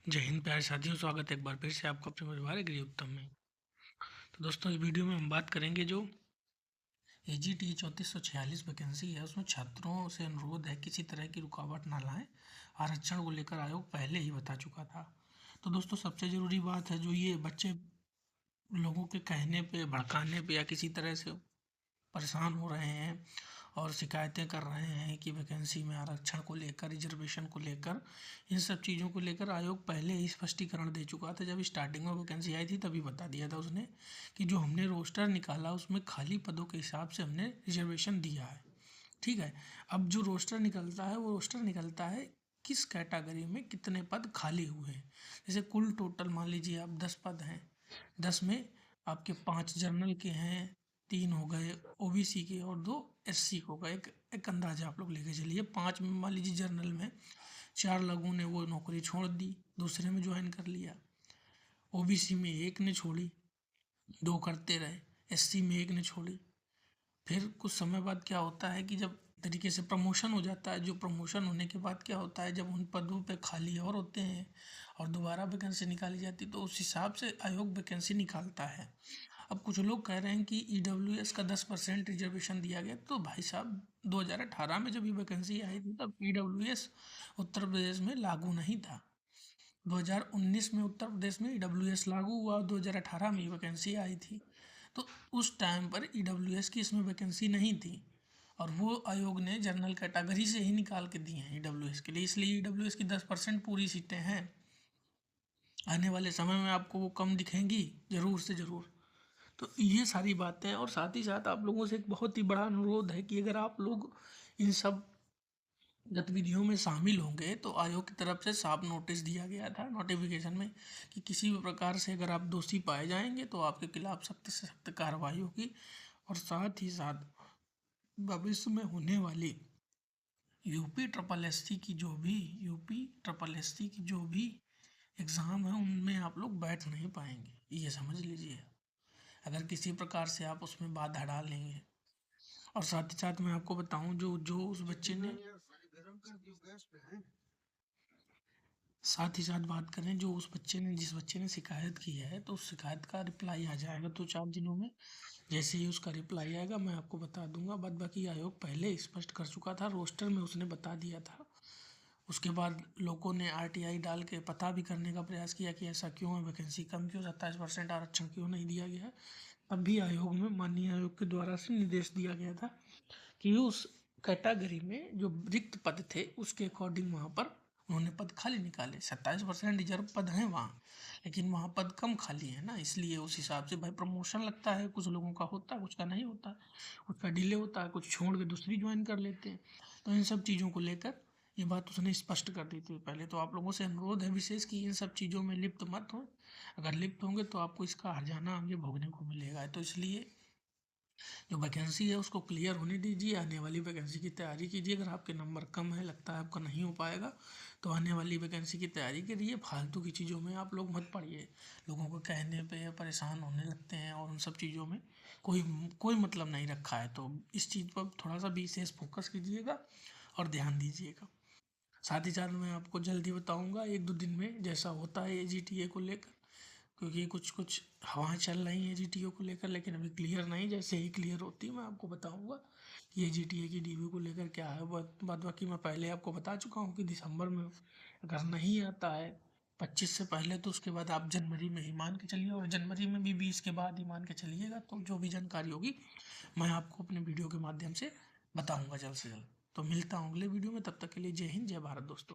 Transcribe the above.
जय हिंद प्यारे साथियों, स्वागत है एक बार फिर से आपको अपने परिवार गृह उत्तम में। तो दोस्तों, इस वीडियो में हम बात करेंगे जो AGT 3446 वैकेंसी है, उसमें छात्रों से अनुरोध है किसी तरह की रुकावट ना लाएं। आरक्षण को लेकर आयोग पहले ही बता चुका था। तो दोस्तों, सबसे ज़रूरी बात है जो ये बच्चे लोगों के कहने पे, भड़काने पे या किसी तरह से परेशान हो रहे हैं और शिकायतें कर रहे हैं कि वैकेंसी में आरक्षण को लेकर, रिजर्वेशन को लेकर, इन सब चीज़ों को लेकर आयोग पहले ही स्पष्टीकरण दे चुका था। जब स्टार्टिंग में वैकेंसी आई थी तभी बता दिया था उसने कि जो हमने रोस्टर निकाला उसमें खाली पदों के हिसाब से हमने रिजर्वेशन दिया है। ठीक है। अब जो रोस्टर निकलता है वो रोस्टर निकलता है किस कैटेगरी में कितने पद खाली हुए हैं। जैसे कुल टोटल मान लीजिए आप 10 पद हैं, 10 में आपके 5 जनरल के हैं, 3 हो गए OBC के और 2 SC हो गए। एक अंदाजा आप लोग लेके चलिए। 5 में मान लीजिए जनरल में 4 लोगों ने वो नौकरी छोड़ दी, दूसरे में ज्वाइन कर लिया। OBC में 1 ने छोड़ी, 2 करते रहे। SC में 1 ने छोड़ी। फिर कुछ समय बाद क्या होता है कि जब तरीके से प्रमोशन हो जाता है, जो प्रमोशन होने के बाद क्या होता है, जब उन पदों पे खाली और होते हैं और दोबारा वैकेंसी निकाली जाती है तो उस हिसाब से आयोग वैकेंसी निकालता है। अब कुछ लोग कह रहे हैं कि EWS का 10% रिजर्वेशन दिया गया। तो भाई साहब, 2018 में जब ये वैकेंसी आई थी तब EWS उत्तर प्रदेश में लागू नहीं था। 2019 में उत्तर प्रदेश में EWS लागू हुआ, 2018 में वैकेंसी आई थी। तो उस टाइम पर EWS की इसमें वैकेंसी नहीं थी और वो आयोग ने जनरल कैटेगरी से ही निकाल के दी हैं EWS के लिए। इसलिए EWS की 10% पूरी सीटें हैं। आने वाले समय में आपको वो कम दिखेंगी, ज़रूर से ज़रूर। तो ये सारी बातें, और साथ ही साथ आप लोगों से एक बहुत ही बड़ा अनुरोध है कि अगर आप लोग इन सब गतिविधियों में शामिल होंगे तो आयोग की तरफ से साफ नोटिस दिया गया था नोटिफिकेशन में कि किसी भी प्रकार से अगर आप दोषी पाए जाएंगे तो आपके खिलाफ सख्त से सख्त कार्रवाई होगी। और साथ ही साथ भविष्य में होने वाली यूपी की जो भी एग्ज़ाम है उनमें आप लोग बैठ नहीं पाएंगे, ये समझ लीजिए, अगर किसी प्रकार से आप उसमें बाधा डालेंगे। और साथ ही साथ मैं आपको बताऊं, जो जो उस बच्चे ने साथ ही साथ बात करें, जो उस बच्चे ने जिस बच्चे ने शिकायत की है तो उस शिकायत का रिप्लाई आ जाएगा 2-4 दिनों में। जैसे ही उसका रिप्लाई आएगा मैं आपको बता दूंगा। बाद बाकी आयोग पहले ही स्पष्ट कर चुका था, रोस्टर में उसने बता दिया था। उसके बाद लोगों ने RTI डाल के पता भी करने का प्रयास किया कि ऐसा क्यों है, वैकेंसी कम क्यों, 27% आरक्षण क्यों नहीं दिया गया है। तब भी आयोग में, माननीय आयोग के द्वारा से निर्देश दिया गया था कि उस कैटेगरी में जो रिक्त पद थे उसके अकॉर्डिंग वहाँ पर उन्होंने पद खाली निकाले। 27% रिजर्व पद हैं वहाँ, लेकिन वहाँ पद कम खाली है ना, इसलिए उस हिसाब से भाई प्रमोशन लगता है, कुछ लोगों का होता है, कुछ का नहीं होता, कुछ का डिले होता है, कुछ छोड़ के दूसरी ज्वाइन कर लेते हैं। तो इन सब चीज़ों को लेकर ये बात उसने स्पष्ट कर दी थी पहले। तो आप लोगों से अनुरोध है विशेष कि इन सब चीज़ों में लिप्त मत हो। अगर लिप्त होंगे तो आपको इसका हर्जाना आगे भोगने को मिलेगा। तो इसलिए जो वैकेंसी है उसको क्लियर होने दीजिए, आने वाली वैकेंसी की तैयारी कीजिए। अगर आपके नंबर कम है, लगता है आपका नहीं हो पाएगा, तो आने वाली वैकेंसी की तैयारी करिए। फालतू की चीज़ों में आप लोग मत पड़िए। लोगों को कहने पे परेशान होने लगते हैं और उन सब चीज़ों में कोई कोई मतलब नहीं रखा है। तो इस चीज़ पर थोड़ा सा विशेष फोकस कीजिएगा और ध्यान दीजिएगा। साथ ही साथ मैं आपको जल्दी बताऊंगा 1-2 दिन में जैसा होता है AGTA को लेकर, क्योंकि कुछ कुछ हवाएं चल रही हैं GTO को लेकर, लेकिन अभी क्लियर नहीं। जैसे ही क्लियर होती है मैं आपको बताऊंगा कि ये GTA की DV को लेकर क्या है। बाद बाकी मैं पहले आपको बता चुका हूँ कि दिसंबर में अगर नहीं आता है 25 से पहले, तो उसके बाद आप जनवरी में ही मान के चलिए, और जनवरी में भी 20 के बाद ही मान के चलिएगा। तो जो भी जानकारी होगी मैं आपको अपने वीडियो के माध्यम से बताऊँगा जल्द से जल्द। तो मिलता हूँ अगले वीडियो में, तब तक के लिए जय हिंद, जय भारत दोस्तों।